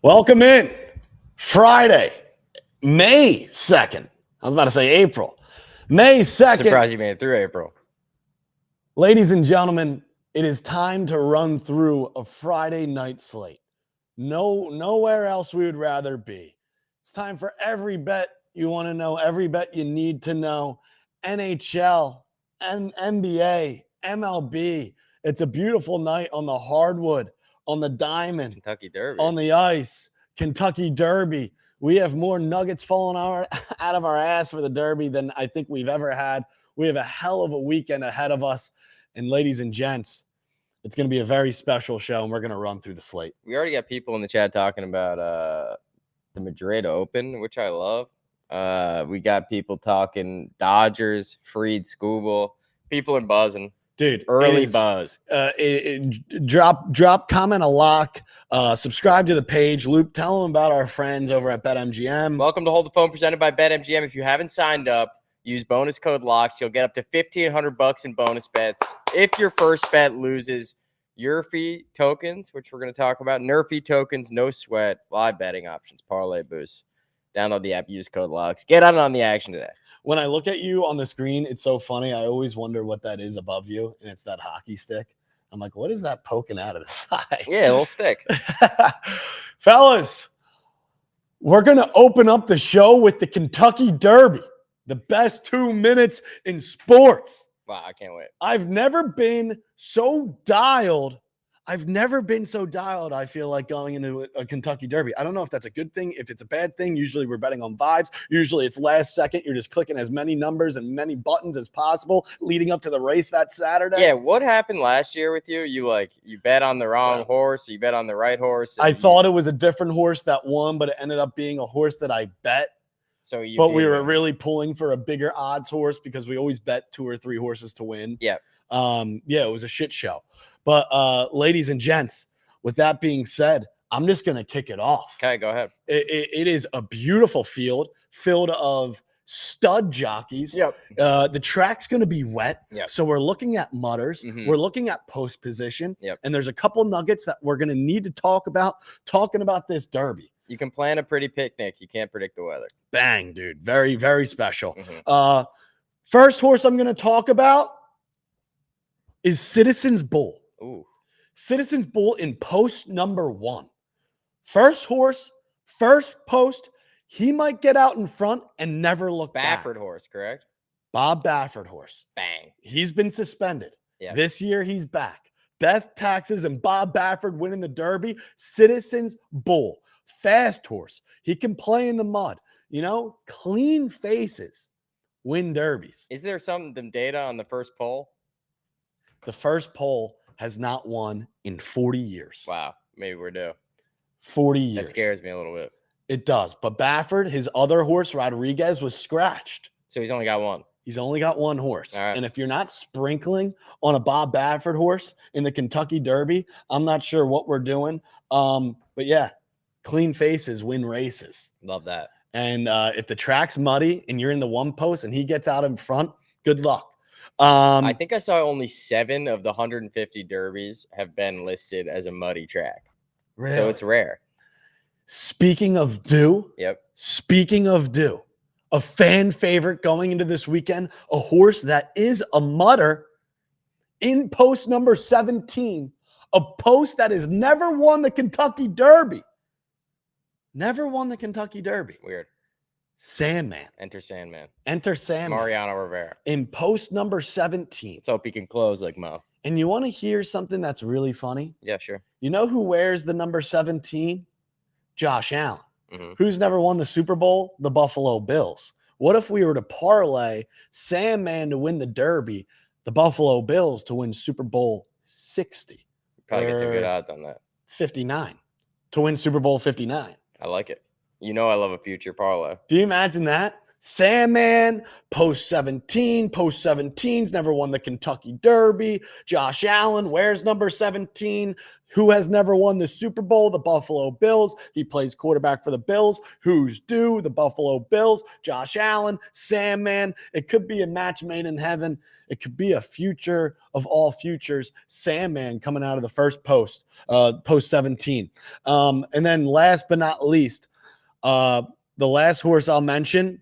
Welcome in. Friday, May 2nd. I was about to say April. May 2nd. Surprised you made it through April. Ladies and gentlemen, it is time to run through a Friday night slate. Nowhere else we would rather be. It's time for every bet you want to know, every bet you need to know. NHL, NBA, MLB. It's a beautiful night on the hardwood, on the diamond, Kentucky Derby, on the ice, Kentucky Derby. We have more nuggets falling out of our ass for the Derby than I think we've ever had. We have a hell of a weekend ahead of us. And ladies and gents, it's going to be a very special show, and we're going to run through the slate. We already got people in the chat talking about the Madrid Open, which I love. We got people talking Dodgers, Freed, Scooble. People are buzzing. Dude, early buzz. Drop, comment a lock, subscribe to the page. Luke, tell them about our friends over at BetMGM. Welcome to Hold the Phone, presented by BetMGM. If you haven't signed up, use bonus code LOCKS. You'll get up to $1,500 in bonus bets. If your first bet loses, your fee tokens, which we're going to talk about, Nerfy tokens, no sweat, live betting options, parlay boosts. Download the app, use code LOCKS. Get on the action today. When I look at you on the screen, it's so funny. I always wonder what that is above you, and it's that hockey stick. I'm like, what is that poking out of the side? Yeah, a little stick. Fellas, we're going to open up the show with the Kentucky Derby, the best 2 minutes in sports. Wow, I can't wait. I've never been so dialed I've never been so dialed, I feel like, going into a Kentucky Derby. I don't know if that's a good thing, if it's a bad thing. Usually we're betting on vibes. Usually it's last second. You're just clicking as many numbers and many buttons as possible leading up to the race that Saturday. Yeah, what happened last year with you? You bet on the wrong horse, you bet on the right horse. I thought it was a different horse that won, but it ended up being a horse that I bet. But we were really pulling for a bigger odds horse because we always bet 2 or 3 horses to win. Yeah. It was a shit show. But ladies and gents, with that being said, I'm just going to kick it off. Okay, go ahead. It is a beautiful field filled of stud jockeys. Yep. The track's going to be wet. Yep. So we're looking at mutters. Mhm. We're looking at post position. Yep. And there's a couple nuggets that we're going to need to talk about talking about this Derby. You can plan a pretty picnic. You can't predict the weather. Bang, dude. Very, very special. Mhm. First horse I'm going to talk about is Citizens Bull. Ooh. Citizens Bull in post number 1. First horse, first post. He might get out in front and never look back. Baffert horse, correct? Bob Baffert horse. Bang. He's been suspended. Yeah. This year he's back. Death taxes and Bob Baffert winning the Derby. Citizens Bull. Fast horse. He can play in the mud. Clean faces win derbies. Is there some data on the first poll? The first poll has not won in 40 years. Wow. Maybe we're due. 40 years. That scares me a little bit. It does. But Baffert, his other horse, Rodriguez, was scratched. So he's only got one. He's only got one horse. All right. And if you're not sprinkling on a Bob Baffert horse in the Kentucky Derby, I'm not sure what we're doing. But yeah, clean faces win races. Love that. And if the track's muddy and you're in the one post and he gets out in front, good luck. I think I saw only 7 of the 150 derbies have been listed as a muddy track. Really? So it's rare. Speaking of due, a fan favorite going into this weekend, a horse that is a mutter in post number 17, a post that has never won the Kentucky Derby. Never won the Kentucky Derby. Weird. Sandman. Enter Sandman. Mariano Rivera. In post number 17. Let's hope he can close like Mo. And you want to hear something that's really funny? Yeah, sure. You know who wears the number 17? Josh Allen. Mm-hmm. Who's never won the Super Bowl? The Buffalo Bills. What if we were to parlay Sandman to win the Derby, the Buffalo Bills to win Super Bowl 60? Probably get some good odds on that. 59. To win Super Bowl 59. I like it. I love a future parlay. Do you imagine that? Sandman, post 17. Post 17's never won the Kentucky Derby. Josh Allen wears number 17. Who has never won the Super Bowl? The Buffalo Bills. He plays quarterback for the Bills. Who's due? The Buffalo Bills. Josh Allen, Sandman. It could be a match made in heaven. It could be a future of all futures. Sandman coming out of the first post 17. And then last but not least, the last horse I'll mention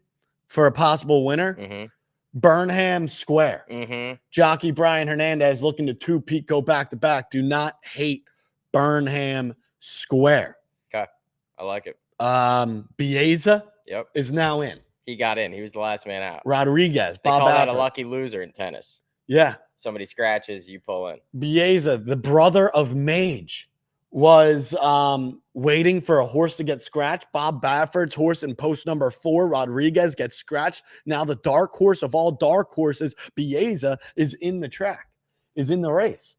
for a possible winner, Burnham Square. Jockey Brian Hernandez looking to 2-peat, go back-to-back. Do not hate Burnham Square. Okay. I like it. Bieza is now in. He got in. He was the last man out. Rodriguez. They call that a lucky loser in tennis. Yeah. Somebody scratches, you pull in. Bieza, the brother of Mage, was waiting for a horse to get scratched. Bob Baffert's horse in post number 4, Rodriguez, gets scratched. Now the dark horse of all dark horses, Bieza, is in the track, is in the race.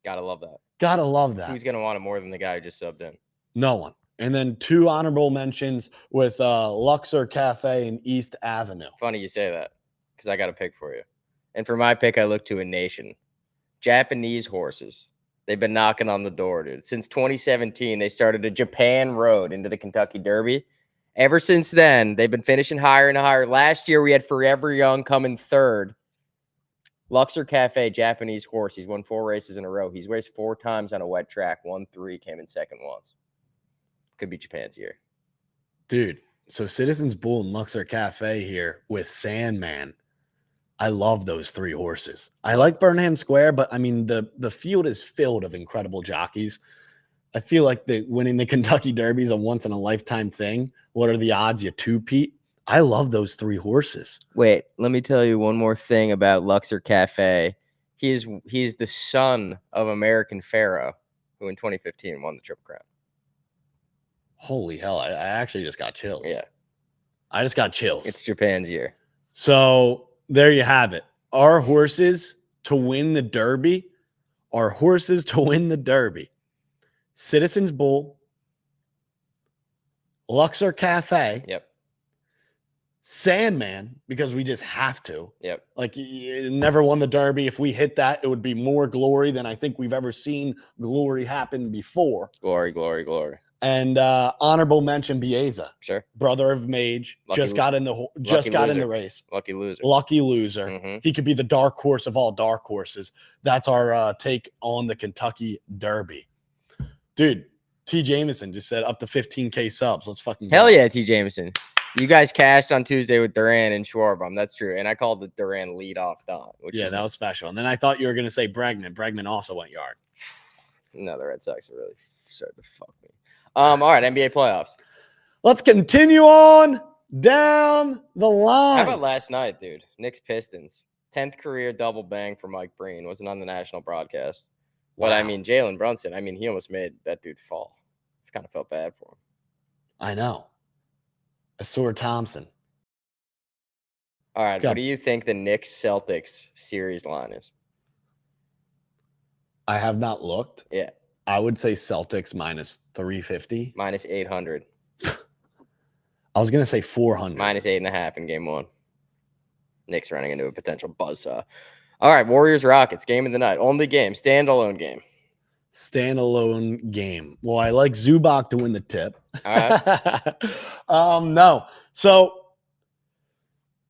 Gotta love that. Gotta love that. Who's going to want it more than the guy who just subbed in? No one. And then 2 honorable mentions with Luxor Cafe and East Avenue. Funny you say that because I got a pick for you. And for my pick, I look to a nation. Japanese horses. They've been knocking on the door, dude. Since 2017, they started a Japan road into the Kentucky Derby. Ever since then, they've been finishing higher and higher. Last year, we had Forever Young coming 3rd. Luxor Cafe, Japanese horse. He's won 4 races in a row. He's raced 4 times on a wet track. Won 3, came in 2nd once. Could be Japan's year. Dude, so Citizens Bull and Luxor Cafe here with Sandman. I love those 3 horses. I like Burnham Square, but I mean, the field is filled of incredible jockeys. I feel like winning the Kentucky Derby is a once-in-a-lifetime thing. What are the odds you 2-peat? I love those 3 horses. Wait, let me tell you one more thing about Luxor Cafe. He's the son of American Pharaoh. who in 2015 won the Triple Crown. Holy hell. I actually just got chills. Yeah. I just got chills. It's Japan's year. So there you have it. Our horses to win the Derby. Our horses to win the Derby. Citizens Bull. Luxor Cafe. Yep. Sandman, because we just have to. Yep. Like, never won the Derby. If we hit that, it would be more glory than I think we've ever seen glory happen before. Glory, glory, glory. And honorable mention, Bieza, Sure. brother of Mage, just got in the race. Lucky loser. Lucky loser. Mhm. He could be the dark horse of all dark horses. That's our take on the Kentucky Derby. Dude, T. Jameson just said up to 15K subs. Let's fucking go. Hell yeah, T. Jameson. You guys cashed on Tuesday with Duran and Schwarbaum. That's true. And I called the Duran lead-off Don. Yeah, that was special. And then I thought you were going to say Bregman. Bregman also went yard. No, the Red Sox are really starting to fuck me. All right, NBA playoffs. Let's continue on down the line. How about last night, dude? Knicks Pistons. 10th career double bang for Mike Breen. Wasn't on the national broadcast. But, I mean, Jalen Brunson, he almost made that dude fall. Kind of felt bad for him. I know. Asur Thompson. All right, what do you think the Knicks-Celtics series line is? I have not looked. Yeah. I would say Celtics minus 350. Minus 800. I was going to say 400. Minus 8.5 in game one. Knicks running into a potential buzzsaw. All right, Warriors-Rockets, game of the night. Only game, standalone game. Standalone game. Well, I like Zubac to win the tip. All right. No. So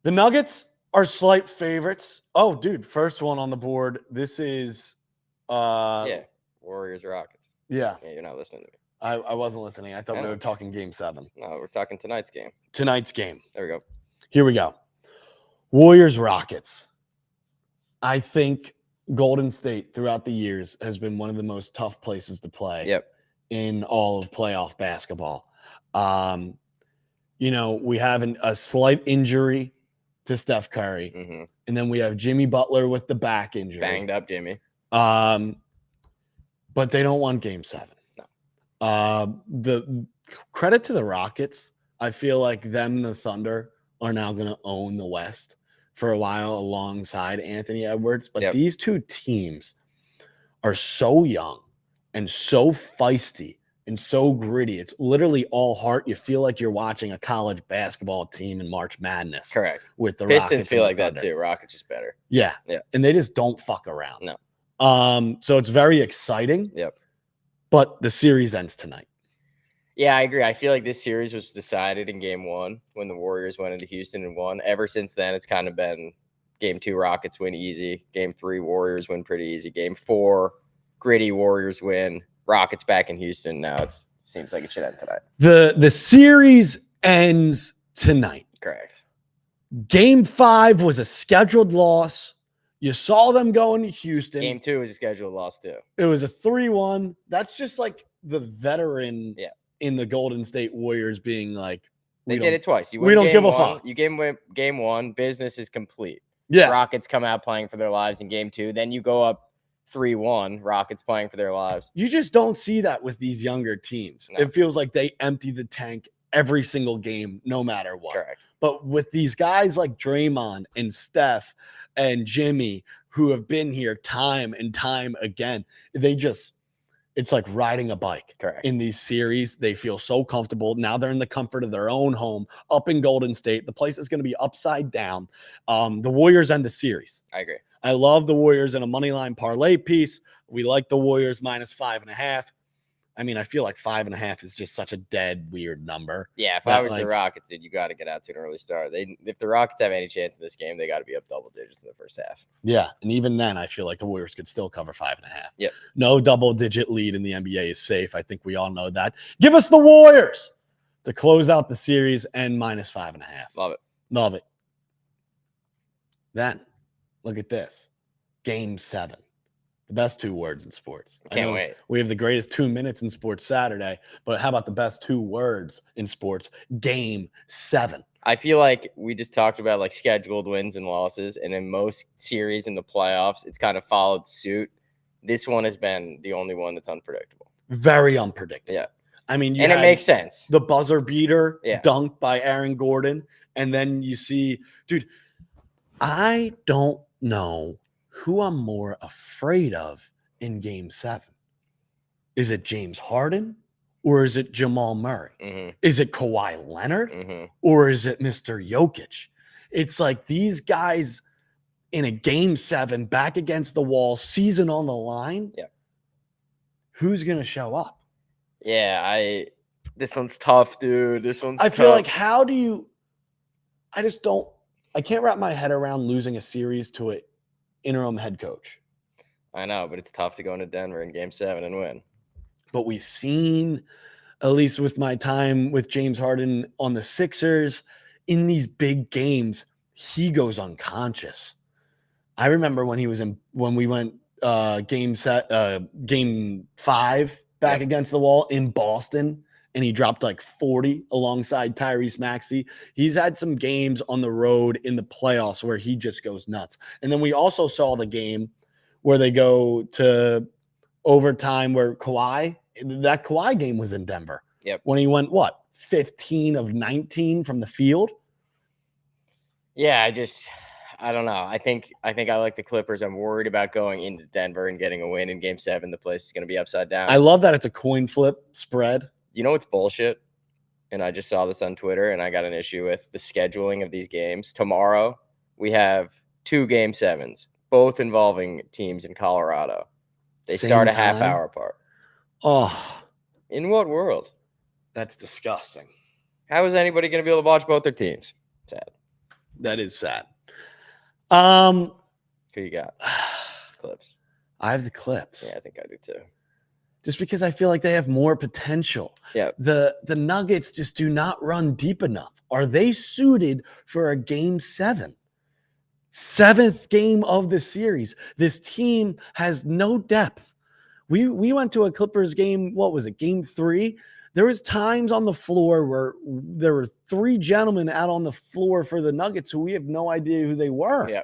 the Nuggets are slight favorites. Oh, dude, first one on the board. This is Warriors-Rockets. Yeah. Yeah, you're not listening to me. I wasn't listening. I thought we were talking game 7. No, we're talking tonight's game. Tonight's game. There we go. Here we go. Warriors-Rockets. I think Golden State throughout the years has been one of the most tough places to play in all of playoff basketball. We have a slight injury to Steph Curry, and then we have Jimmy Butler with the back injury. Banged up Jimmy. But they don't want game 7. No. The credit to the Rockets, I feel like them and the Thunder are now going to own the West for a while alongside Anthony Edwards. But these two teams are so young and so feisty and so gritty. It's literally all heart. You feel like you're watching a college basketball team in March Madness. Correct. With the Pistons Rockets feel like Thunder. that too. Rockets is better. Yeah. Yeah. And they just don't fuck around. No. So it's very exciting. Yep. But the series ends tonight. Yeah, I agree. I feel like this series was decided in game 1 when the Warriors went into Houston and won. Ever since then, it's kind of been game 2, Rockets win easy. Game 3, Warriors win pretty easy. Game 4, gritty Warriors win. Rockets back in Houston. Now it seems like it should end tonight. The series ends tonight. Correct. Game 5 was a scheduled loss. You saw them go into Houston. Game 2 was a scheduled loss too. It was a 3-1. That's just like the veteran in the Golden State Warriors being like, they did it twice. We don't give a fuck. You game 1, business is complete. Yeah. Rockets come out playing for their lives in game 2. Then you go up 3-1, Rockets playing for their lives. You just don't see that with these younger teams. No. It feels like they empty the tank every single game, no matter what. Correct. But with these guys like Draymond and Steph and Jimmy, who have been here time and time again, it's like riding a bike. Correct. In these series. They feel so comfortable. Now they're in the comfort of their own home up in Golden State. The place is going to be upside down. The Warriors end the series. I agree. I love the Warriors in a money line parlay piece. We like the Warriors minus 5.5. I feel like 5.5 is just such a dead, weird number. Yeah, if I was the Rockets, dude, you got to get out to an early start. If the Rockets have any chance in this game, they got to be up double digits in the first half. Yeah, and even then, I feel like the Warriors could still cover 5.5. Yep. No double-digit lead in the NBA is safe. I think we all know that. Give us the Warriors to close out the series and minus 5.5. Love it. Love it. Then, look at this. Game 7. The best 2 words in sports. Can't wait. We have the greatest 2 minutes in sports Saturday, but how about the best 2 words in sports? Game 7. I feel like we just talked about like scheduled wins and losses, and in most series in the playoffs, it's kind of followed suit. This one has been the only one that's unpredictable. Very unpredictable. Yeah. I mean, And it makes sense. the buzzer beater Yeah. dunk by Aaron Gordon. And then you see, dude, I don't know who I'm more afraid of in game 7. Is it James Harden or is it Jamal Murray? Mm-hmm. Is it Kawhi Leonard Mm-hmm. or is it Mr. Jokic? It's like these guys in a game 7 back against the wall, season on the line. Yep. Who's going to show up? Yeah, this one's tough, dude. This one's I tough. feel like I can't wrap my head around losing a series to an interim head coach. I know, but it's tough to go into Denver in game 7 and win. But we've seen, at least with my time with James Harden on the Sixers, in these big games, he goes unconscious. I remember when we went game 5 back against the wall in Boston, and he dropped like 40 alongside Tyrese Maxey. He's had some games on the road in the playoffs where he just goes nuts. And then we also saw the game where they go to overtime where that Kawhi game was in Denver. Yep. When he went, 15 of 19 from the field? Yeah, I don't know. I think I like the Clippers. I'm worried about going into Denver and getting a win in game 7. The place is going to be upside down. I love that it's a coin flip spread. You know what's bullshit? And I just saw this on Twitter, and I got an issue with the scheduling of these games. Tomorrow, we have 2 game 7s, both involving teams in Colorado. They start a half hour apart. Oh, in what world? That's disgusting. How is anybody going to be able to watch both their teams? Sad. That is sad. Who you got? Clips. I have the Clips. Yeah, I think I do too. Just because I feel like they have more potential. Yeah. The Nuggets just do not run deep enough. Are they suited for a game 7? 7th game of the series. This team has no depth. We went to a Clippers game, what was it, game 3? There was times on the floor where there were 3 gentlemen out on the floor for the Nuggets who we have no idea who they were. Yeah.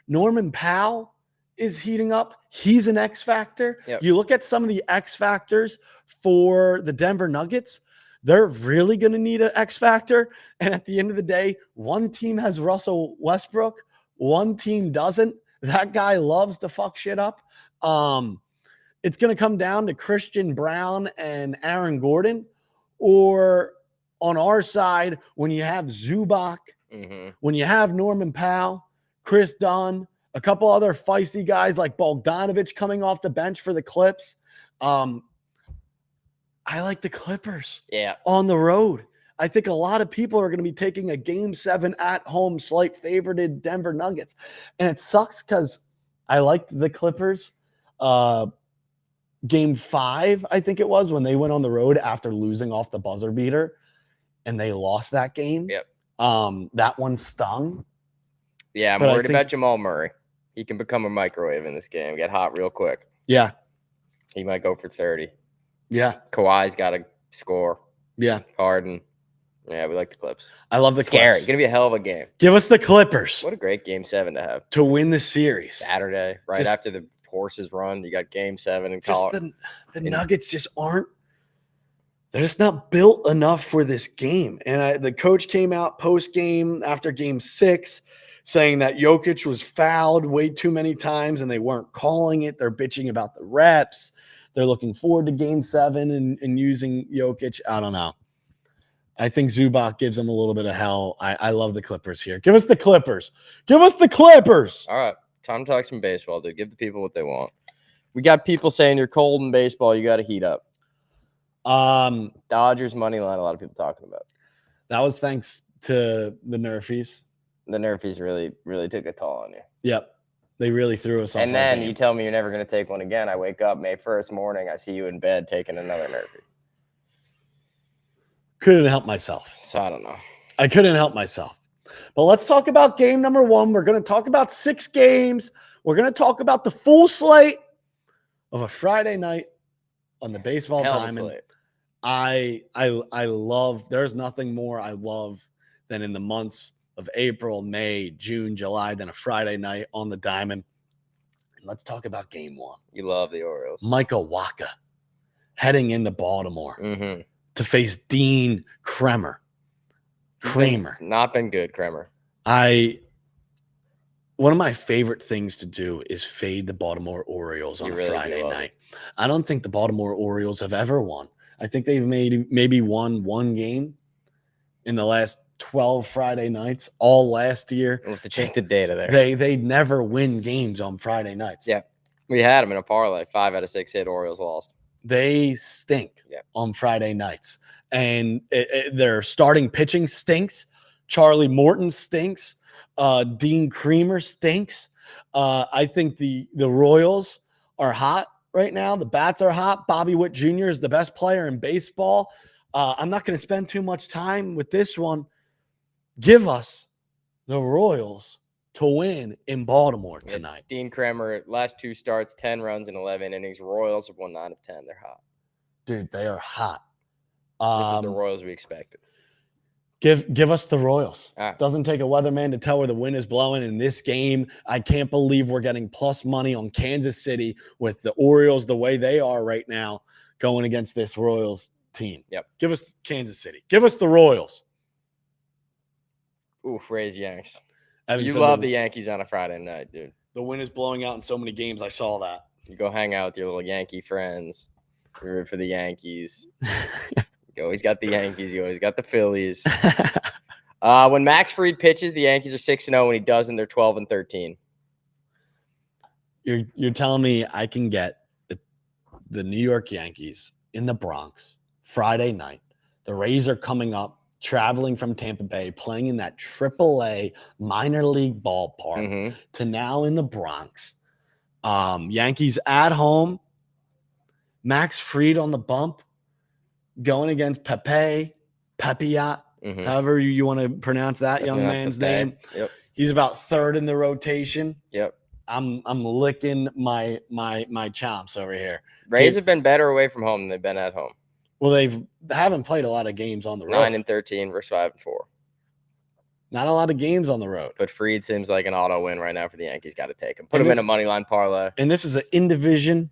Norman Powell is heating up. He's an X factor. Yep. You look at some of the X factors for the Denver Nuggets, they're really going to need an X factor. And at the end of the day, one team has Russell Westbrook, one team doesn't. That guy loves to fuck shit up. It's going to come down to Christian Brown and Aaron Gordon, or on our side, when you have Zubac, when you have Norman Powell, Chris Dunn, a couple other feisty guys like Bogdanovich coming off the bench for the Clips. I like the Clippers on the road. I think a lot of people are going to be taking a game 7 at home, slight favorited Denver Nuggets. And it sucks because I liked the Clippers. Game 5, I think it was, when they went on the road after losing off the buzzer beater and they lost that game. Yep. That one stung. Yeah, I'm worried about Jamal Murray. He can become a microwave in this game, get hot real quick. Yeah. He might go for 30. Yeah. Kawhi's got to score. Yeah. Harden. Yeah, we like the Clips. I love the Scary. Clips. It's going to be a hell of a game. Give us the Clippers. What a great game 7 to have. To win the series. Saturday, right after the horses run, you got game 7 in Colorado. The Nuggets just aren't. They're just not built enough for this game. And the coach came out post-game after game 6 saying that Jokic was fouled way too many times and they weren't calling it. They're bitching about the refs. They're looking forward to game 7 and using Jokic. I don't know. I think Zubac gives them a little bit of hell. I love the Clippers here. Give us the Clippers. Give us the Clippers. All right. Time to talk some baseball, dude. Give the people what they want. We got people saying you're cold in baseball. You got to heat up. Dodgers money line. A lot of people talking about. That was thanks to the Nerfies. The Nerfies really took a toll on you. Yep. They really threw us off. And then you tell me you're never going to take one again. I wake up May 1st morning. I see you in bed taking another Nerfie. Couldn't help myself. So I don't know. I couldn't help myself. But let's talk about game number 1. We're going to talk about 6 games. We're going to talk about the full slate of a Friday night on the baseball diamond. I love, there's nothing more I love than in the months of April, May, June, July than a Friday night on the diamond. Let's talk about game one. You love the Orioles. Michael Wacha heading into Baltimore Mm-hmm. to face Dean Kremer. Not been good, Kremer. One of my favorite things to do is fade the Baltimore Orioles on a Friday night. I don't think the Baltimore Orioles have ever won. I think they've maybe won one game in the last 12 Friday nights, all last year. We'll have to check the data there. They never win games on Friday nights. Yeah. We had them in a parlay. 5 out of 6 hit. Orioles lost. They stink on Friday nights. And their starting pitching stinks. Charlie Morton stinks. Dean Kremer stinks. I think the Royals are hot right now. The bats are hot. Bobby Witt Jr. is the best player in baseball. I'm not going to spend too much time with this one. Give us the Royals to win in Baltimore tonight. Dean Kremer, last 2 starts, 10 runs in 11 innings. Royals have won 9 of 10. They're hot. Dude, they are hot. This is the Royals we expected. Give us the Royals. Right. Doesn't take a weatherman to tell where the wind is blowing in this game. I can't believe we're getting plus money on Kansas City with the Orioles the way they are right now going against this Royals team. Yep. Give us Kansas City. Give us the Royals. Oof, Rays Yanks. Evan You said love the Yankees on a Friday night, dude. The wind is blowing out in so many games. I saw that. You go hang out with your little Yankee friends. You root for the Yankees. You always got the Yankees. You always got the Phillies. When Max Fried pitches, the Yankees are 6-0. When he doesn't, they're 12-13. You're telling me I can get the New York Yankees in the Bronx Friday night. The Rays are coming up, traveling from Tampa Bay, playing in that AAA minor league ballpark to now in the Bronx. Yankees at home. Max Fried on the bump, going against Pepiot, however you want to pronounce that young man's name. Yep. He's about third in the rotation. Yep. I'm licking my chomps over here. Rays have been better away from home than they've been at home. Well, they haven't played a lot of games on the road. 9-13 versus 5-4. Not a lot of games on the road. But Fried seems like an auto win right now for the Yankees. Got to take him. Put him in a money line parlay. And this is an in-division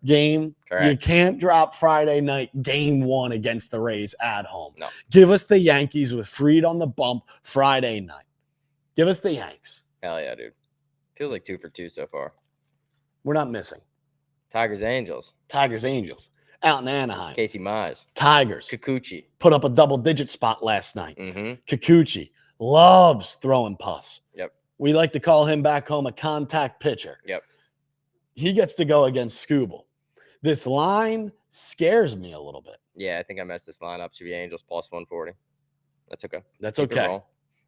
game. Correct. You can't drop Friday night game 1 against the Rays at home. No. Give us the Yankees with Fried on the bump Friday night. Give us the Yanks. Hell yeah, dude. Feels like 2 for 2 so far. We're not missing. Tigers Angels. Out in Anaheim. Casey Mize. Tigers. Kikuchi. Put up a double-digit spot last night. Mm-hmm. Kikuchi loves throwing puffs. Yep. We like to call him back home a contact pitcher. Yep. He gets to go against Scooble. This line scares me a little bit. Yeah, I think I messed this line up. Should be Angels plus 140. That's okay. That's okay.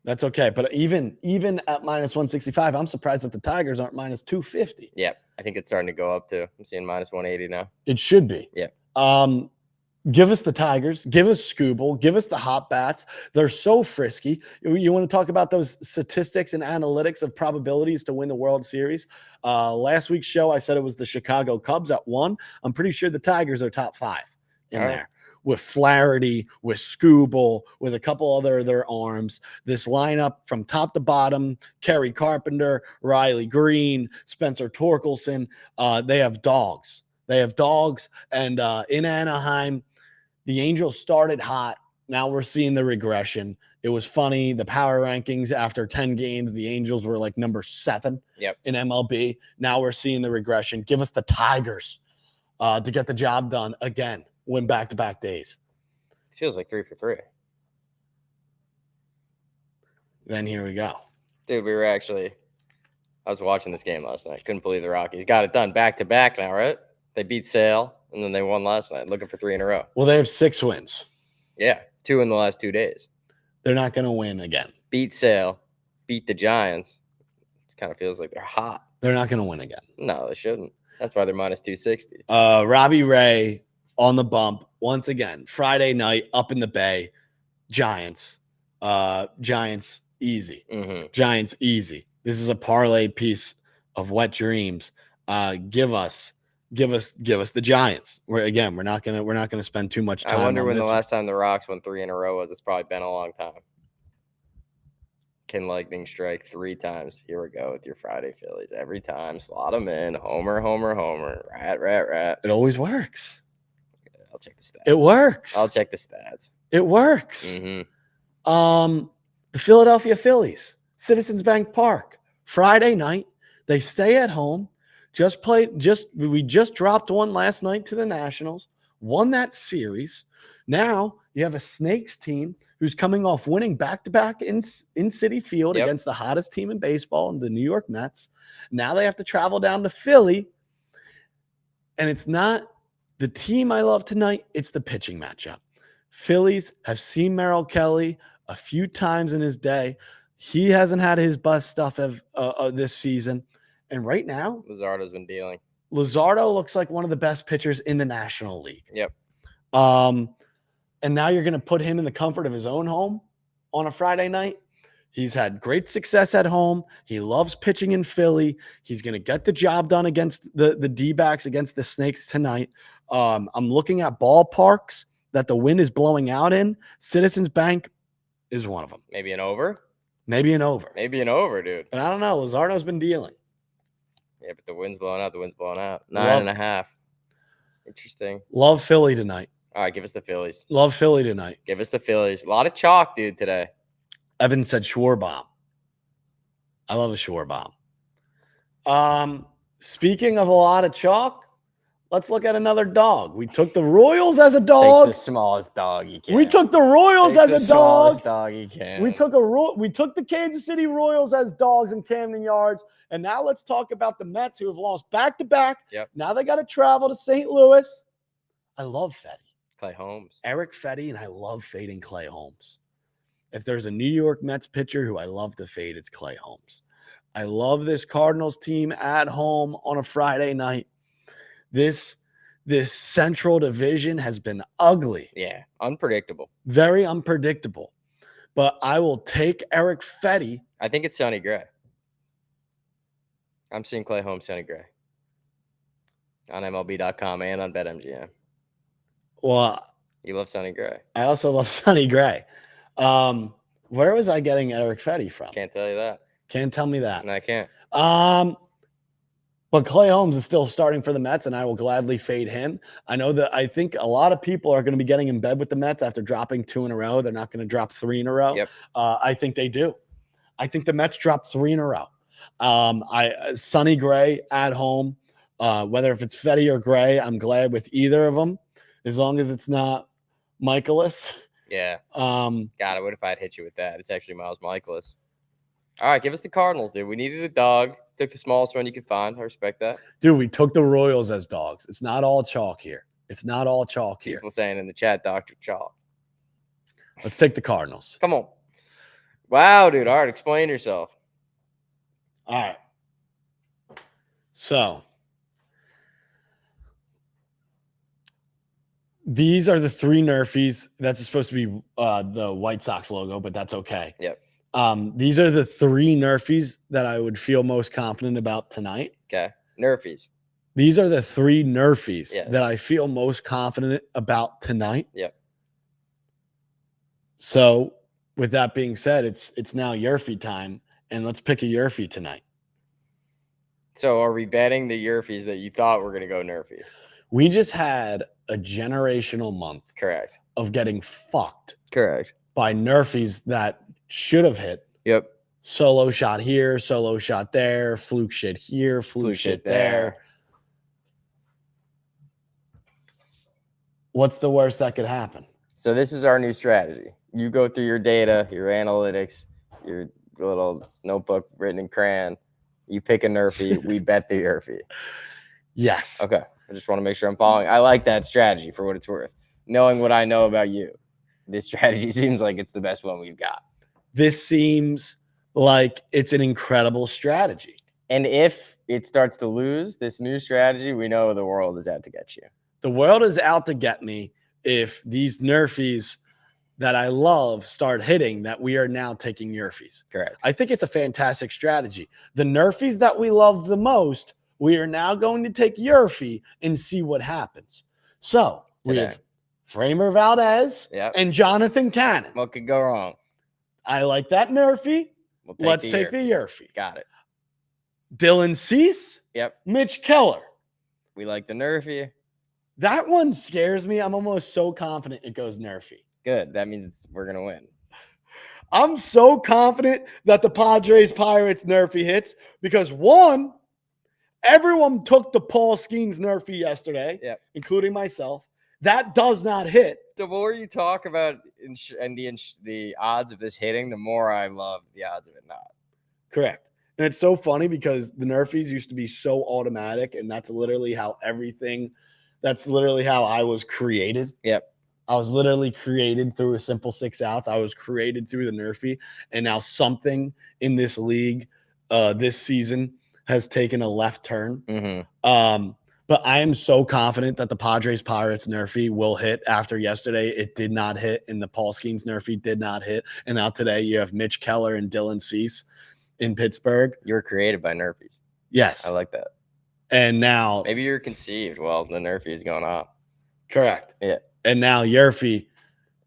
That's okay. But even at minus 165, I'm surprised that the Tigers aren't minus 250. Yeah, I think it's starting to go up too. I'm seeing minus 180 now. It should be. Yeah. Give us the Tigers. Give us Scooble. Give us the hot bats. They're so frisky. You want to talk about those statistics and analytics of probabilities to win the World Series? Last week's show, I said it was the Chicago Cubs at 1. I'm pretty sure the Tigers are top 5 in there. With Flaherty, with Scooble, with a couple other of their arms. This lineup from top to bottom, Kerry Carpenter, Riley Green, Spencer Torkelson, they have dogs. And in Anaheim, the Angels started hot. Now we're seeing the regression. It was funny. The power rankings after 10 games, the Angels were like number 7 in MLB. Now we're seeing the regression. Give us the Tigers to get the job done again. Win back-to-back days. It feels like 3 for 3. Then here we go. Dude, I was watching this game last night. Couldn't believe the Rockies got it done back-to-back now, right? They beat Sale, and then they won last night, looking for 3 in a row. Well, they have 6 wins. Yeah, 2 in the last 2 days. They're not going to win again. Beat Sale, beat the Giants. It kind of feels like they're hot. They're not going to win again. No, they shouldn't. That's why they're minus 260. Robbie Ray on the bump once again. Friday night up in the Bay. Giants. Giants easy. Giants easy. This is a parlay piece of wet dreams. Give us the Giants. We're not gonna spend too much time. I wonder on when this the last time the Rocks won 3 in a row was. It's probably been a long time. Can lightning strike 3 times? Here we go with your Friday Phillies. Every time, slot them in. Homer, homer, homer. Rat, rat, rat. It always works. I'll check the stats. It works. I'll check the stats. It works. Mm-hmm. The Philadelphia Phillies, Citizens Bank Park, Friday night. They stay at home. We just dropped one last night to the Nationals. Won that series. Now you have a Snakes team who's coming off winning back-to-back in Citi Field against the hottest team in baseball, the New York Mets. Now they have to travel down to Philly. And it's not the team I love tonight, it's the pitching matchup. Phillies have seen Merrill Kelly a few times in his day. He hasn't had his bust stuff this season. And right now, Luzardo's been dealing. Luzardo looks like one of the best pitchers in the National League. Yep. And now you're going to put him in the comfort of his own home on a Friday night. He's had great success at home. He loves pitching in Philly. He's going to get the job done against the D-backs, against the Snakes tonight. I'm looking at ballparks that the wind is blowing out in. Citizens Bank is one of them. Maybe an over? Maybe an over. Maybe an over, dude. But I don't know. Luzardo's been dealing. Yeah, but the wind's blowing out. 9.5. Interesting. Love Philly tonight. All right, give us the Phillies. Love Philly tonight. Give us the Phillies. A lot of chalk, dude, today. Evan said Schwarbaum. I love a Schwarbaum. Speaking of a lot of chalk, let's look at another dog. We took the Royals as a dog. Takes the smallest dog you can. We took the Royals as a dog. Dog you can. We took the Kansas City Royals as dogs in Camden Yards. And now let's talk about the Mets, who have lost back-to-back. Yep. Now they got to travel to St. Louis. I love Fetty. Clay Holmes. Eric Fetty, and I love fading Clay Holmes. If there's a New York Mets pitcher who I love to fade, it's Clay Holmes. I love this Cardinals team at home on a Friday night. This Central Division has been ugly. Yeah, unpredictable. Very unpredictable. But I will take Eric Fetty. I think it's Sonny Gray. I'm seeing Clay Holmes, Sonny Gray on MLB.com and on BetMGM. Well, you love Sonny Gray. I also love Sonny Gray. Where was I getting Eric Fetty from? Can't tell you that. Can't tell me that. No, I can't. But Clay Holmes is still starting for the Mets, and I will gladly fade him. I think a lot of people are going to be getting in bed with the Mets after dropping 2 in a row. They're not going to drop 3 in a row. Yep. I think they do. I think the Mets dropped 3 in a row. Sonny Gray at home, whether if it's Fetty or Gray, I'm glad with either of them, as long as it's not Michaelis. Yeah. God, what if I'd hit you with that? It's actually Miles Michaelis. All right, give us the Cardinals, dude. We needed a dog. Took the smallest one you could find. I respect that. Dude, we took the Royals as dogs. It's not all chalk here. People saying in the chat, Dr. Chalk. Let's take the Cardinals. Come on. Wow, dude. All right, explain yourself. All right. So these are the 3 Nerfies. That's supposed to be the White Sox logo, but that's okay. Yep. These are the 3 Nerfies that I would feel most confident about tonight. Okay. Nerfies. These are the 3 Nerfies Yes. that I feel most confident about tonight. Yep. So with that being said, it's now Yerfie time, and let's pick a Yerfie tonight. So are we betting the Yerfies that you thought were going to go Nerfy? We just had a generational month Correct. of getting fucked Correct. by Nerfies that should have hit. Yep. Solo shot here, solo shot there, fluke shit here, fluke shit there. What's the worst that could happen? So this is our new strategy. You go through your data, your analytics, your little notebook written in crayon. You pick a Nerfy. We bet the Nerfy. Yes. Okay. I just want to make sure I'm following. I like that strategy for what it's worth. Knowing what I know about you, this strategy seems like it's the best one we've got. This seems like it's an incredible strategy. And if it starts to lose this new strategy, we know the world is out to get you. The world is out to get me if these Nerfies that I love start hitting, that we are now taking Nerfies. Correct. I think it's a fantastic strategy. The Nerfies that we love the most, we are now going to take Yerfie and see what happens. So we have Framer Valdez Yep. and Jonathan Cannon. What could go wrong? I like that Nerfie. Let's take the Yerfie. Got it. Dylan Cease. Yep. Mitch Keller. We like the Nerfy. That one scares me. I'm almost so confident it goes Nerfy. Good. That means we're going to win. I'm so confident that the Padres Pirates Nerfy hits because one, everyone took the Paul Skeens Nerfy yesterday, including myself. That does not hit. The more you talk about the odds of this hitting, the more I love the odds of it not. Correct. And it's so funny because the Nerfies used to be so automatic, and that's literally how I was created. Yep. I was literally created through a simple 6 outs. I was created through the Nerfy, and now something in this league this season has taken a left turn. Mm-hmm. But I am so confident that the Padres Pirates Nerfy will hit. After yesterday, it did not hit, and the Paul Skeens Nerfy did not hit. And now today you have Mitch Keller and Dylan Cease in Pittsburgh. You were created by Nerfies. Yes. I like that. And now maybe you're conceived while the Nerfy is going on. Correct. Yeah. And now Yerfie.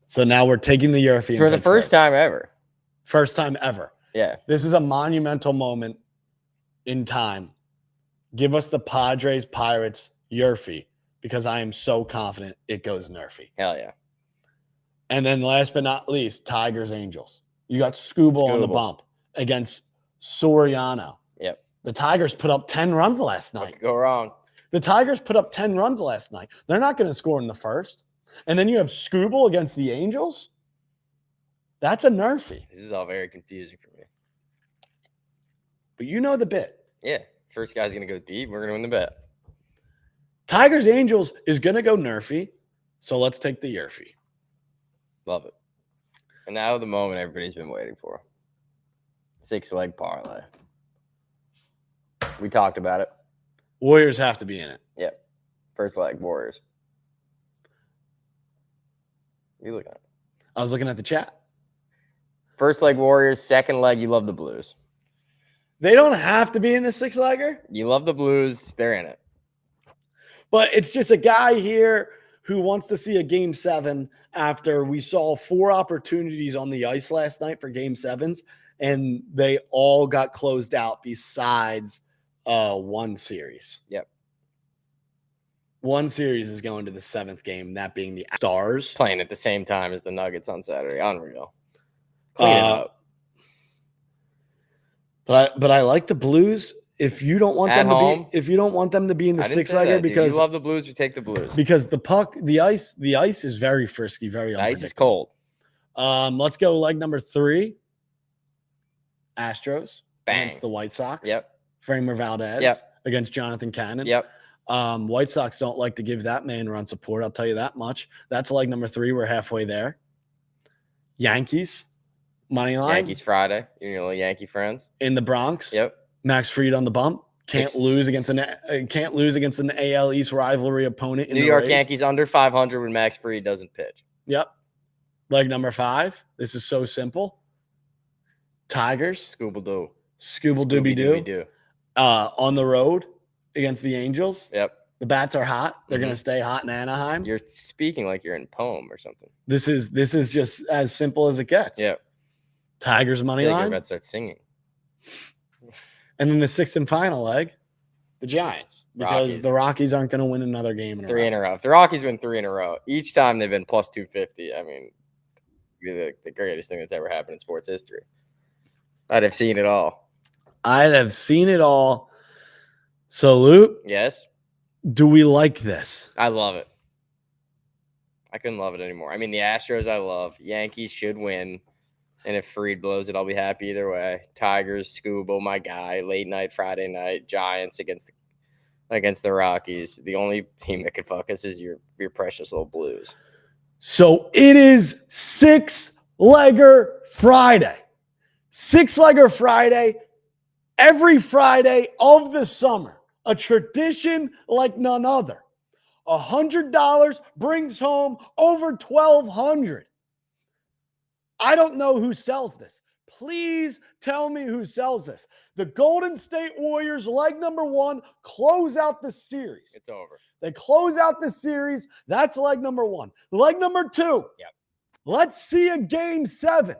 So now we're taking the Yerfie for the first time ever. First time ever. Yeah. This is a monumental moment in time. Give us the Padres Pirates Yerfie because I am so confident it goes Nerfy. Hell yeah. And then last but not least, Tigers Angels. You got Scooble on the bump against Soriano. Yep. The Tigers put up 10 runs last night. What could go wrong? The Tigers put up 10 runs last night. They're not going to score in the first. And then you have Scooble against the Angels. That's a Nerfy. This is all very confusing for me. But you know the bit. Yeah. First guy's going to go deep. We're going to win the bet. Tigers Angels is going to go Nerfy. So let's take the Yerfie. Love it. And now the moment everybody's been waiting for. 6-leg parlay. We talked about it. Warriors have to be in it. Yep. First leg, Warriors. What are you looking at? I was looking at the chat. First leg, Warriors. Second leg, you love the Blues. They don't have to be in the 6-legger. You love the Blues. They're in it. But it's just a guy here who wants to see a Game 7 after we saw 4 opportunities on the ice last night for Game 7s, and they all got closed out besides one series. Yep. One series is going to the 7th game, that being the Stars. Playing at the same time as the Nuggets on Saturday. Unreal. Clean it up. But I like the Blues. If you don't want At them home? to be, if you don't want them to be in the 6-legger, because you love the Blues, we take the Blues. Because the ice is very frisky, very unpredictable. The ice is cold. Let's go leg number 3. Astros Bang. against the White Sox. Yep. Framer Valdez Yep. against Jonathan Cannon. Yep. White Sox don't like to give that man run support. I'll tell you that much. That's leg number 3. We're halfway there. Yankees money line. Yankees Friday. You're your little Yankee friends. In the Bronx. Yep. Max Fried on the bump. Can't lose against an AL East rivalry opponent. In New York Yankees under 500 when Max Fried doesn't pitch. Yep. Leg number 5. This is so simple. Tigers. Scooby-Doo. Scooby-Dooby-Doo. On the road against the Angels. Yep. The bats are hot. They're going to stay hot in Anaheim. You're speaking like you're in poem or something. This is just as simple as it gets. Yep. Tigers money line. You're about to start singing. And then the 6th and final leg, the Giants. Because Rockies. the Rockies aren't going to win another game in a row. 3 in a row. If the Rockies win 3 in a row, each time they've been plus 250. I mean, the greatest thing that's ever happened in sports history. I'd have seen it all. I'd have seen it all. So, Luke, Yes, do we like this? I love it. I couldn't love it anymore. I mean, the Astros I love. Yankees should win. And if Fried blows it, I'll be happy either way. Tigers, Scoobo, my guy. Late night, Friday night. Giants against the Rockies. The only team that could fuck us is your precious little Blues. So it is 6-legger Friday. 6-legger Friday. Every Friday of the summer. A tradition like none other. $100 brings home over $1,200. I don't know who sells this. Please tell me who sells this. The Golden State Warriors, leg number 1, close out the series. It's over. They close out the series. That's leg number 1. Leg number 2. Yep. Let's see a Game 7.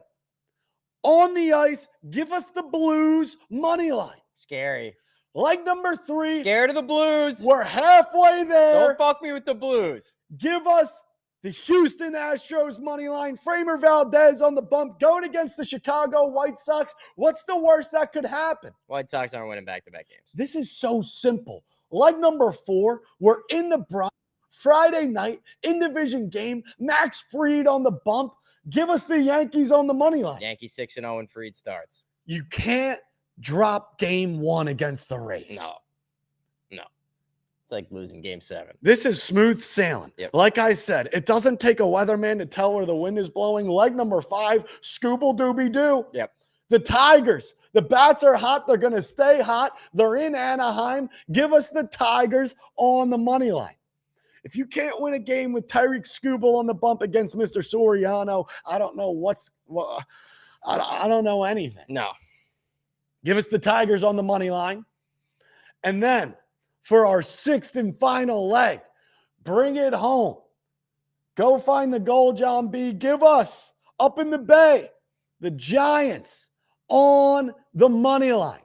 On the ice, give us the Blues money line. Scary. Leg number 3. Scared of the Blues. We're halfway there. Don't fuck me with the Blues. Give us the Houston Astros money line. Framer Valdez on the bump going against the Chicago White Sox. What's the worst that could happen? White Sox aren't winning back-to-back games. This is so simple. Leg number 4, we're in the Bronx. Friday night, in division game. Max Fried on the bump. Give us the Yankees on the money line. Yankees 6-0 and Fried starts. You can't drop game 1 against the Rays. No. It's like losing game 7. This is smooth sailing. Yep. Like I said, it doesn't take a weatherman to tell where the wind is blowing. Leg number 5, Scooble-Dooby-Doo. Yep. The Tigers. The bats are hot. They're going to stay hot. They're in Anaheim. Give us the Tigers on the money line. If you can't win a game with Tyreek Skubal on the bump against Mr. Soriano, I don't know I don't know anything. No. Give us the Tigers on the money line. And then for our 6th and final leg, bring it home. Go find the goal, John B. Give us up in the Bay, the Giants on the money line.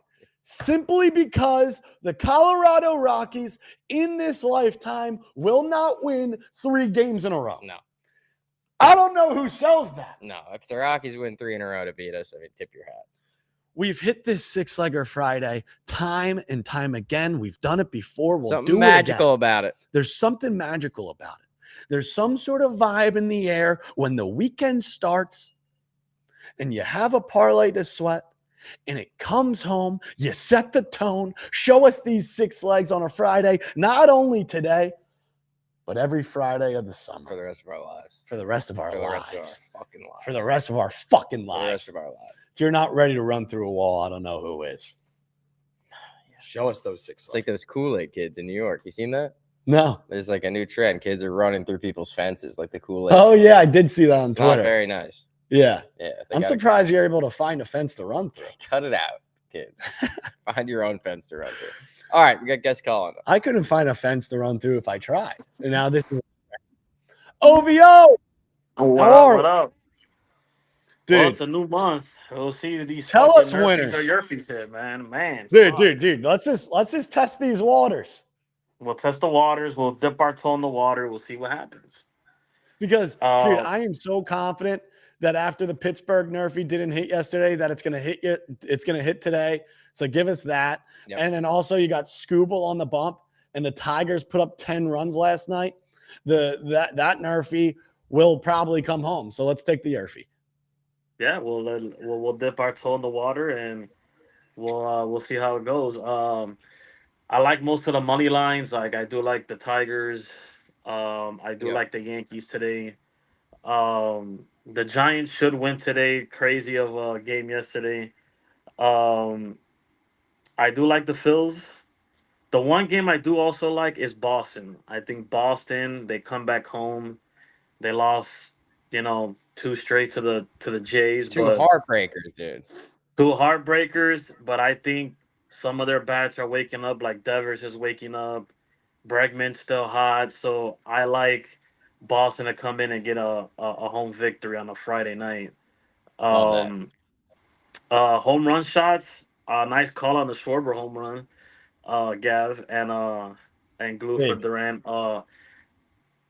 Simply because the Colorado Rockies in this lifetime will not win 3 games in a row. No. I don't know who sells that. No. If the Rockies win 3 in a row to beat us, I mean, tip your hat. We've hit this 6-legger Friday time and time again. We've done it before. We'll Something do magical it again. about it. There's something magical about it. There's some sort of vibe in the air when the weekend starts and you have a parlay to sweat. And it comes home, you set the tone, show us these 6 legs on a Friday, not only today, but every Friday of the summer. For the rest of our lives. For the rest of our For the lives. rest of our fucking lives. For the rest of our fucking For the rest lives. of our lives. If you're not ready to run through a wall, I don't know who is. Show us those 6 It's like those Kool-Aid kids in New York. You seen that? No. There's like a new trend. Kids are running through people's fences like the Kool-Aid. Oh, yeah, I did see that on It's Twitter. not very nice. Yeah. Yeah. I'm surprised you're able to find a fence to run through. Cut it out, kids. Find your own fence to run through. All right, we got guest calling. I couldn't find a fence to run through if I tried. And now this is OVO. What How up? are What we? up? Dude, Well, it's a new month. We'll see if these Tell fucking us Nerfies winners. or Yerfies hit, man. dude. Let's just test these waters. We'll test the waters. We'll dip our toe in the water. We'll see what happens. Because, dude, Uh, I am so confident that after the Pittsburgh Nerfie didn't hit yesterday, that it's gonna hit you. It's gonna hit today. So give us that. Yep. And then also you got Scooble on the bump, and the Tigers put up 10 runs last night. That Nerfie will probably come home. So let's take the Nerfie. Yeah, we'll dip our toe in the water and we'll see how it goes. I like most of the money lines. Like I do like the Tigers. I do Yep. like the Yankees today. The Giants should win today. Crazy of a game yesterday. I do like the Phils. The one game I do also like is Boston. I think Boston, they come back home. They lost, 2 straight to the Jays, 2 but heartbreakers, dude. 2 heartbreakers. But I think some of their bats are waking up, like Devers is waking up. Bregman's still hot, so I like Boston to come in and get a home victory on a Friday night. Love that. Home run shots. Nice call on the Schwarber home run. Gav and glue for Big. Durant.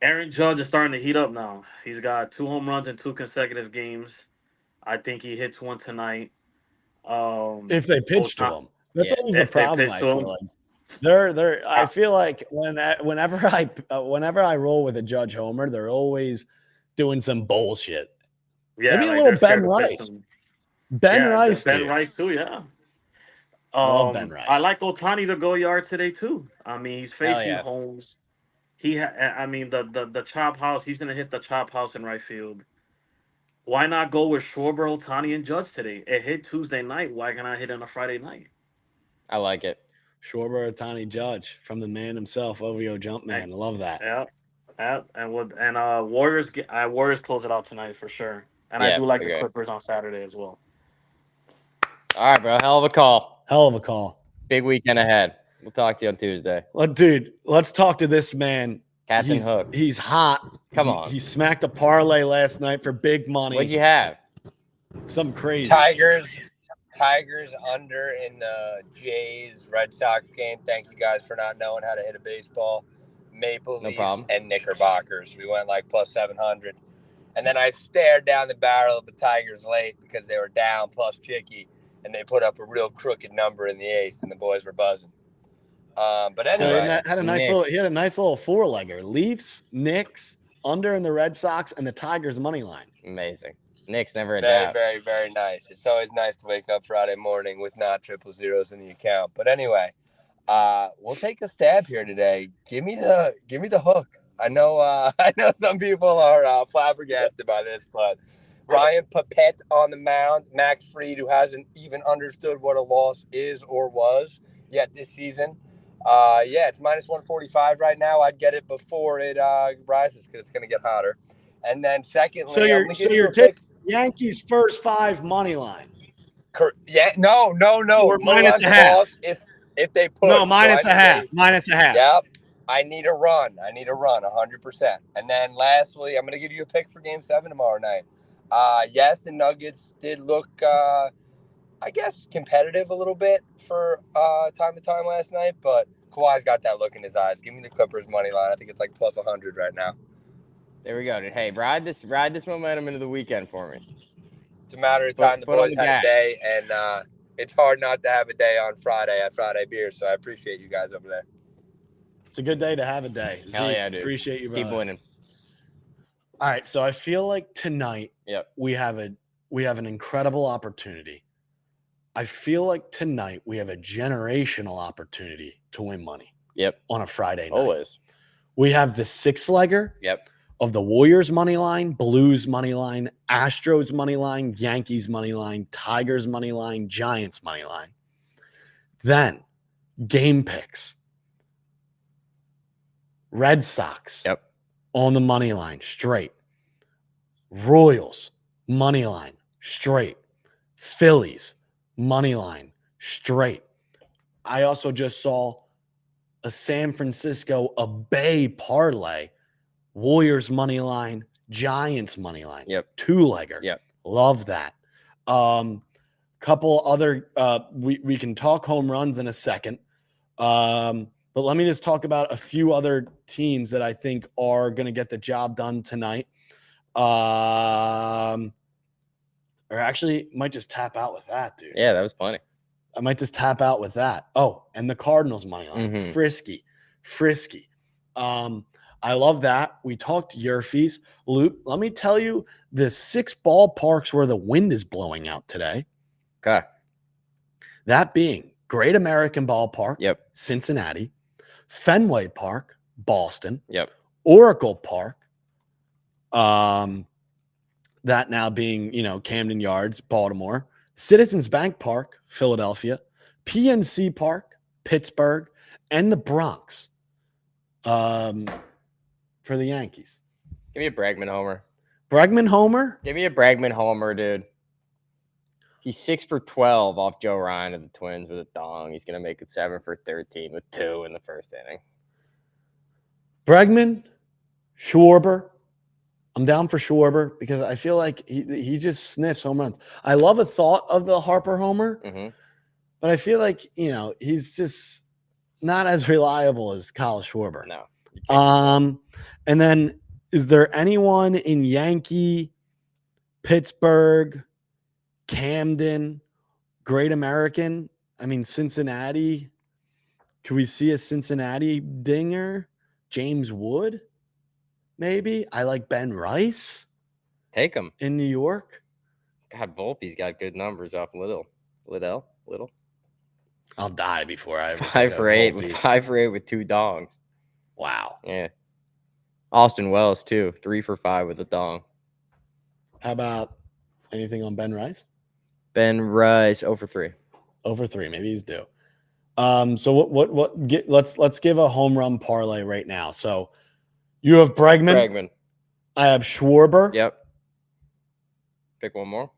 Aaron Judge is starting to heat up now. He's got 2 home runs in 2 consecutive games. I think he hits one tonight. If they pitch to Otani- him, that's Yeah, always the if they problem. pitch I to feel him. like I feel like whenever I roll with a Judge homer, they're always doing some bullshit. Yeah, Maybe a like little they're scared Ben to pitch Rice. him. Ben Yeah, Rice, Ben dude. Rice too. Yeah. I love Ben Rice. I like Otani to go yard today too. I mean, he's Hell facing yeah. Holmes. The chop house. He's gonna hit the chop house in right field. Why not go with Schwarber, Otani, and Judge today? It hit Tuesday night. Why can't I hit on a Friday night? I like it. Schwarber, Otani, Judge from the man himself, OVO Jumpman. I love that. Yeah. And Warriors close it out tonight for sure. And I Yeah, do like okay. the Clippers on Saturday as well. All right, bro. Hell of a call. Hell of a call. Big weekend ahead. We'll talk to you on Tuesday. Well, dude, let's talk to this man. Captain Hook. He's hot. Come on. He smacked a parlay last night for big money. What'd you have? Some crazy. Tigers under in the Jays Red Sox game. Thank you guys for not knowing how to hit a baseball. Maple No Leafs problem. and Knickerbockers. We went like plus 700. And then I stared down the barrel of the Tigers late because they were down plus Chicky, and they put up a real crooked number in the eighth, and the boys were buzzing. But So anyway, he had a nice Knicks. little four-legger. Leafs, Knicks, under in the Red Sox, and the Tigers money line. Amazing. Knicks never a very, doubt. very, very nice. It's always nice to wake up Friday morning with not triple zeros in the account. But anyway, we'll take a stab here today. Give me the hook. I know some people are flabbergasted by this, but Ryan Papette on the mound, Max Fried, who hasn't even understood what a loss is or was yet this season. It's minus 145 right now. I'd get it before it rises because it's going to get hotter. And then secondly, So you're taking Yankees first 5 money line. Yeah, no. Or minus a half. If they push. No, minus a half. Minus a half. Yep. I need a run. 100%. And then lastly, I'm going to give you a pick for Game 7 tomorrow night. Yes, the Nuggets did look, I guess, competitive a little bit for time to time last night, but Kawhi's got that look in his eyes. Give me the Clippers money line. I think it's like plus 100 right now. There we go, dude. Hey, ride this momentum into the weekend for me. It's a matter of time. The boys had a day, and it's hard not to have a day on Friday at Friday Beer, so I appreciate you guys over there. It's a good day to have a day. Hell yeah, dude. Appreciate you, brother. Keep winning. All right, so I feel like tonight we have an incredible opportunity. I feel like tonight we have a generational opportunity to win money. Yep. On a Friday night. Always. We have the 6-legger. Yep. Of the Warriors money line, Blues money line, Astros money line, Yankees money line, Tigers money line, Giants money line. Then game picks. Red Sox on the money line, straight. Royals money line, straight. Phillies money line, straight. I also just saw a San Francisco, a Bay parlay. Warriors money line, Giants money line. Yep. 2-legger. Yep. Love that. Couple other we can talk home runs in a second. But let me just talk about a few other teams that I think are going to get the job done tonight. Or actually might just tap out with that, dude. Yeah, that was plenty. I might just tap out with that. Oh, and the Cardinals money line. Mm-hmm. Frisky. I love that. We talked Yerfies. Luke, let me tell you the 6 ballparks where the wind is blowing out today. Okay. That being Great American Ballpark, Cincinnati, Fenway Park, Boston, Oracle Park, that now being, Camden Yards, Baltimore, Citizens Bank Park, Philadelphia, PNC Park, Pittsburgh, and the Bronx. For the Yankees. Give me a Bregman homer. Bregman homer? Give me a Bregman homer, dude. He's 6 for 12 off Joe Ryan of the Twins with a dong. He's going to make it 7 for 13 with 2 in the first inning. Bregman, Schwarber. I'm down for Schwarber because I feel like he just sniffs home runs. I love a thought of the Harper homer, but I feel like, he's just not as reliable as Kyle Schwarber. No. And then is there anyone in Yankee, Pittsburgh, Camden, Great American? I mean, Cincinnati. Could we see a Cincinnati dinger? James Wood? Maybe. I like Ben Rice. Take him. In New York. God, Volpe's got good numbers off Little. I'll die before I ever 5 for 8 with 2 dongs. Wow. Yeah. Austin Wells, too. 3 for 5 with a dong. How about anything on Ben Rice? Ben Rice, 0 for 3. 0 for 3. Maybe he's due. So let's give a home run parlay right now. So you have Bregman. I have Schwarber. Yep. Pick one more.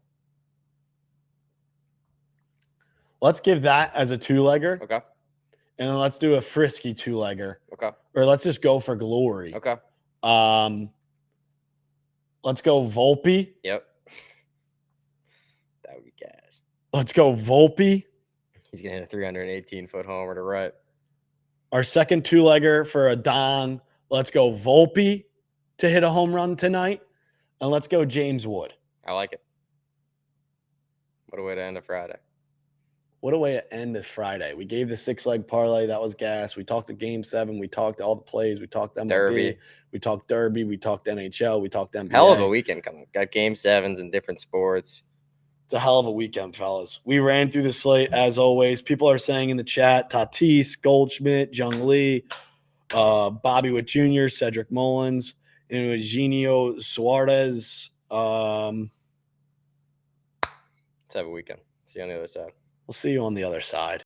Let's give that as a 2-legger. Okay. And then let's do a frisky 2-legger. Okay. Or let's just go for glory. Okay. Let's go Volpe. Yep. That would be gas. Let's go Volpe. He's going to hit a 318-foot homer to right. Our second two-legger for a Don. Let's go Volpe to hit a home run tonight. And let's go James Wood. I like it. What a way to end a Friday. What a way to end this Friday. We gave the 6-leg parlay. That was gas. We talked to Game 7. We talked all the plays. We talked MLB. Derby. We talked Derby. We talked NHL. We talked NBA. Hell of a weekend coming. Got Game 7s in different sports. It's a hell of a weekend, fellas. We ran through the slate as always. People are saying in the chat, Tatis, Goldschmidt, Jung Lee, Bobby Witt Jr., Cedric Mullins, and Eugenio Suarez. Let's have a weekend. See you on the other side. We'll see you on the other side.